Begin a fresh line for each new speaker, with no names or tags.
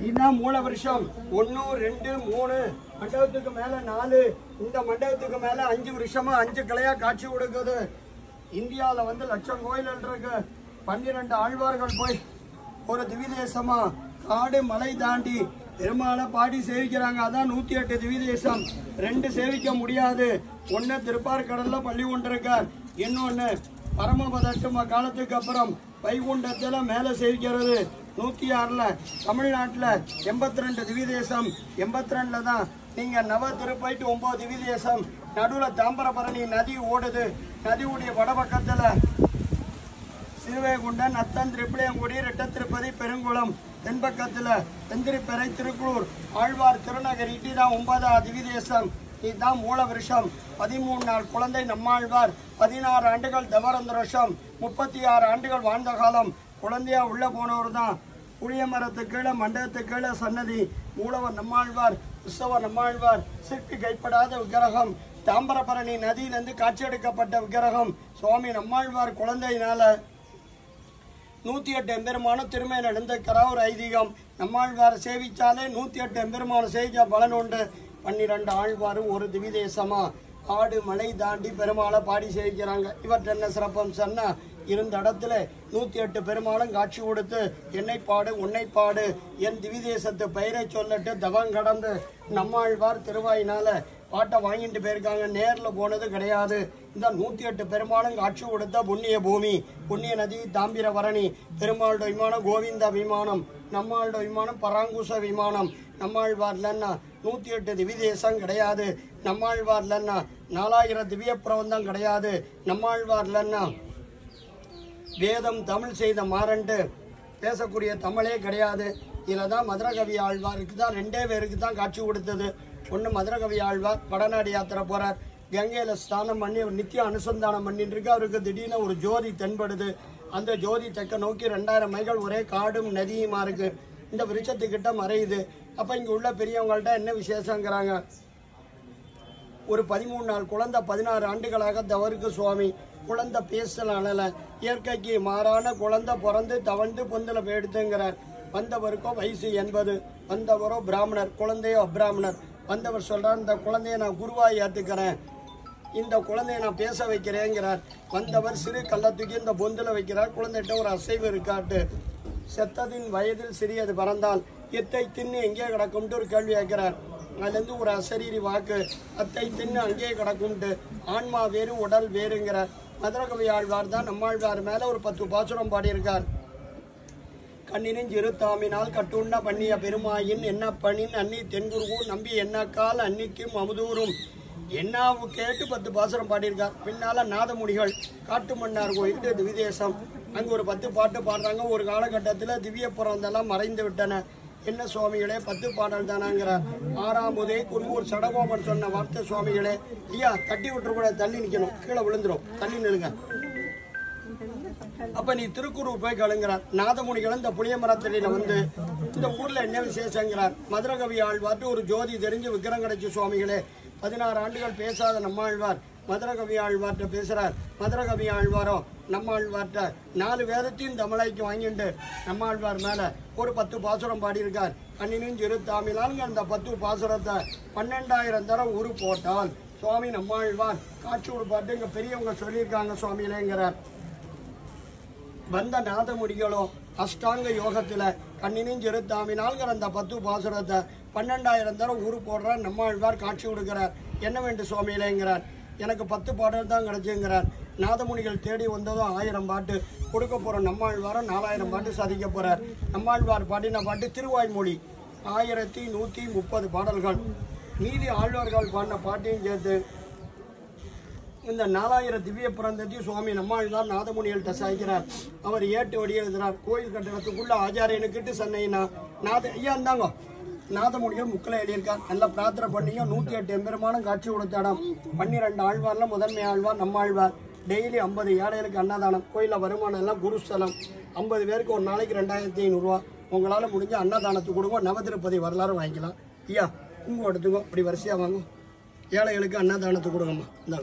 இதுதான் மூல வருஷம். 1 2 3 மண்டபத்துக்கு மேல 4, இந்த மண்டபத்துக்கு மேல 5 வருஷமா 5 கிளையா காட்சி கொடுக்குது. இந்தியாவில் வந்து லட்சம் கோயில்கள் இருக்கு. 12 ஆழ்வார்கள் போய் ஒரு திவிதேசமா காடு மலை தாண்டி பெருமாளை பாடி சேவிக்கிறாங்க. அதான் 108 திவிதேசம். 2 சேவிக்க முடியாது. ஒன்னு திருப்பார்கடல்ல பள்ளி கொண்டிருக்கார், இன்னொன்னு பரமபதட்டு காலத்துக்கு அப்புறம் வைகுண்டத்துல மேல சேவிக்கிறது. 106ல தமிழ்நாட்டுல 82 திவிதேசம். 82ல தான் நீங்க நவ திருப்பைட்டு 9 திவிதேசம். நடுவுல தாம்பரபரணி நதி ஓடுது. நதியுடைய வடபக்கத்துல சிறுவைகுண்டன், நத்தன், திரிப்புளியங்குடி, ரெட்டத்திருப்பதி, பெருங்குளம். தென்பக்கத்துல தெந்திரிப்பெறை, திருக்குளூர், ஆழ்வார், திருநகர். இதுதான் 9வது திவிதேசம். இதுதான் மூல வருஷம். 13 நாள் குழந்தை நம்மாழ்வார். 16 ஆண்டுகள் தவரந்த வருஷம். 36 ஆண்டுகள் வாழ்ந்த காலம். குழந்தையா உள்ள போனவர் தான். புளிய மரத்துக்கு கீழே மண்டபத்துக்கு கீழே சன்னதி. மூலவர் நம்மாழ்வார், உற்சவர் நம்மாழ்வார். சிற்பி கைப்படாத விக்கிரகம். தாம்பரபரணி நதியிலிருந்து காட்சியெடுக்கப்பட்ட விக்கிரகம். சுவாமி நம்மாழ்வார் குழந்தையினால 108 எம்பெருமான திருமை நடந்திருக்கிறா ஒரு ஐதீகம். நம்மாழ்வார் சேவிச்சாலே 108 எம்பெருமான சேவிச்ச பலன் உண்டு. 12 ஆழ்வாரும் ஒரு திவிதேசமா ஆடு மலை தாண்டி பெருமாளை பாடி சேவிக்கிறாங்க. இவற்றை என்ன சிறப்பம் சொன்னா, இருந்த இடத்துல 108 பெருமாளும் காட்சி கொடுத்து என்னை பாடு உன்னை பாடு என் திவிதேசத்து பெயரை சொல்லட்டு தவம் கடந்து நம்மாழ்வார் திருவாயினால பாட்டை வாங்கிட்டு போயிருக்காங்க. நேரில் போனது கிடையாது. இந்த 108 பெருமாளும் காட்சி கொடுத்த புண்ணிய பூமி. புண்ணிய நதி தாம்பிரபரணி. பெருமாளோட விமானம் கோவிந்த விமானம். நம்மாளோட விமானம் பராங்குச விமானம். நம்மாழ்வார்லன்னா 108 திவிதேசம் கிடையாது. நம்மாழ்வார்லன்னா 4000 திவ்ய பிரபந்தம் கிடையாது. நம்மாழ்வார்லன்னா வேதம் தமிழ் செய்த மாறண்டு பேசக்கூடிய தமிழே கிடையாது. இதில் தான் மதுரகவி ஆழ்வாருக்கு தான் 2 பேருக்கு தான் காட்சி கொடுத்தது. ஒன்று மதுரகவி ஆழ்வார் வடநாடு யாத்திரை போகிறார். கங்கையில் ஸ்நானம் பண்ணி நித்தியம் அனுசந்தானம் பண்ணிட்டு இருக்கு. அவருக்கு திடீர்னு ஒரு ஜோதி தென்படுது. அந்த ஜோதி தெற்க நோக்கி 2000 மைல்கள் ஒரே காடும் நதியுமா இருக்கு. இந்த விருட்சத்துக்கிட்ட மறையுது. அப்போ இங்கே உள்ள பெரியவங்கள்ட்ட என்ன விசேஷங்கிறாங்க. ஒரு 13 நாள் குழந்தை 16 ஆண்டுகளாக தவறுக்கு சுவாமி. குழந்தை பேசல இயற்கைக்கு மாறான குழந்தை பிறந்து தவண்டு பொந்தில் போயிடுத்துங்கிறார். வந்தவருக்கோ வயசு 80. வந்தவரோ பிராமணர், குழந்தையோ அப்ராமணர். வந்தவர் சொல்றார், இந்த குழந்தைய நான் குருவாய் ஏற்றுக்கிறேன், இந்த குழந்தைய நான் பேச வைக்கிறேங்கிறார். வந்தவர் சிறு கள்ளத்துக்கு இந்த பொந்தில் வைக்கிறார். குழந்தைகிட்ட ஒரு அசைவு இருக்காட்டு. செத்ததின் வயதில் சிறியது பறந்தால் எத்தை தின்னு எங்கே கிடக்கும்ட்டு ஒரு கேள்வி கேட்கிறார். அதுலேருந்து ஒரு அசரீரி வாக்கு, அத்தை தின்னு அங்கேயே கிடக்கும்ட்டு. ஆன்மா வேறு உடல் வேறுங்கிறார். மதுரகவி ஆழ்வார் தான் நம்மாழ்வார் மேல ஒரு 10 பாசுரம் பாடியிருக்கார். கண்ணினின் சிறுத்தாமினால் கட்டுண்ண பண்ணிய பெருமாயின் என்ன பணின் அன்னி தென்குருவும் நம்பி என்னக்கால் அன்னிக்கும் அமுதூரும் என்னாவு கேட்டு 10 பாசுரம் பாடியிருக்கார். பின்னால நாதமுனிகள் காட்டு மன்னார் கோயில் திவிதேசம். அங்கே ஒரு 10 பாட்டு பாடுறாங்க. ஒரு காலகட்டத்தில் திவ்ய புறந்தெல்லாம் மறைந்து விட்டன. என்ன சுவாமிகளே 10 பாடல் தானாங்கிறார். 6ஆம் குருவூர் சடகோபன் சொன்ன வார்த்தை சுவாமிகளே, ஐயா தட்டி விட்டுறக்கூட, தள்ளி நிற்கணும், கீழே விழுந்துடும், தள்ளி நிலுங்க. அப்ப நீ திருக்குறூர் போய் கழுங்கிறார். நாதமுனிகள் இந்த புளிய மரத்தடியில வந்து இந்த ஊர்ல என்ன விசேஷங்கிறார். மதுரகவி ஆழ்வார்ட்டு ஒரு ஜோதி தெரிஞ்சு விக்கிரம் கிடைச்சு சுவாமிகளே. 16 ஆண்டுகள் பேசாத நம்மாழ்வார் மதுரகவி ஆழ்வார்ட்ட பேசுறார். மதுரகவி ஆழ்வாரோ நம்மாழ்வார்ட்ட 4 வேதத்தையும் தமிழைக்கு வாங்கிட்டு நம்மாழ்வார் மேல ஒரு 10 பாசுரம் பாடியிருக்கார். கண்ணினும் சிறு தாமிலாங்க அந்த 10 பாசுரத்தை 12,000 தரம் உரு போட்டால் சுவாமி நம்மாழ்வார் காட்சி கொடுப்பாட்டு இங்க பெரியவங்க சொல்லியிருக்காங்க சுவாமியிலேங்கிறார். வந்த நாதமுடிகளோ அஷ்டாங்க யோகத்துல கண்ணினும் சிறு தாமினால்ங்கிற அந்த 10 பாசுரத்தை 12,000 தரம் உரு போடுற நம்மாழ்வார் காட்சி கொடுக்கிறார். என்ன வேண்டும் சுவாமியிலேங்கிறார். எனக்கு 10 பாடல் தான் கிடைச்சுங்கிறார். நாதமுனிகள் தேடி வந்ததும் 1000 பாட்டு கொடுக்க போற நம்மாழ்வாரம் 4000 பாட்டு சாதிக்க போறார். நம்மாழ்வார் பாடின பாட்டு திருவாய்மொழி 1130 பாடல்கள். மீதி ஆழ்வார்கள் பாடின பாட்டையும் சேர்த்து இந்த 4000 திவ்ய பிறந்தத்தையும் சுவாமி நம்மாழ்வார் நாதமுனிகள்கிட்ட சாய்க்கிறார். அவர் ஏட்டு வடி எழுதுறார். கோயில் கட்டணத்துக்குள்ள ஆச்சாரியனுக்கிட்டு சொன்னீங்கன்னா ஐயா இருந்தாங்க நாதமுனிகள் முக்கில் எழுதியிருக்கார். நல்லா பிரார்த்தனை பண்ணிங்க. 108 எம்பெருமானும் காட்சி கொடுத்த இடம். 12 ஆழ்வார்ல முதன்மை ஆழ்வார் நம்மாழ்வார். டெய்லி 50 ஏழைகளுக்கு அன்னதானம். கோயிலில் வருமானம் எல்லாம் குருஸ்தலம். 50 பேருக்கு ஒரு நாளைக்கு 2500 ரூபா. உங்களால் முடிஞ்ச அன்னதானத்துக்கு கொடுங்க. நவதிருப்பதி வரலாறு வாங்கிக்கலாம். ஐயா உங்க எடுத்துக்கோ, அப்படி வரிசையாக வாங்க. ஏழைகளுக்கு அன்னதானத்துக்கு கொடுங்கம்மா. இந்த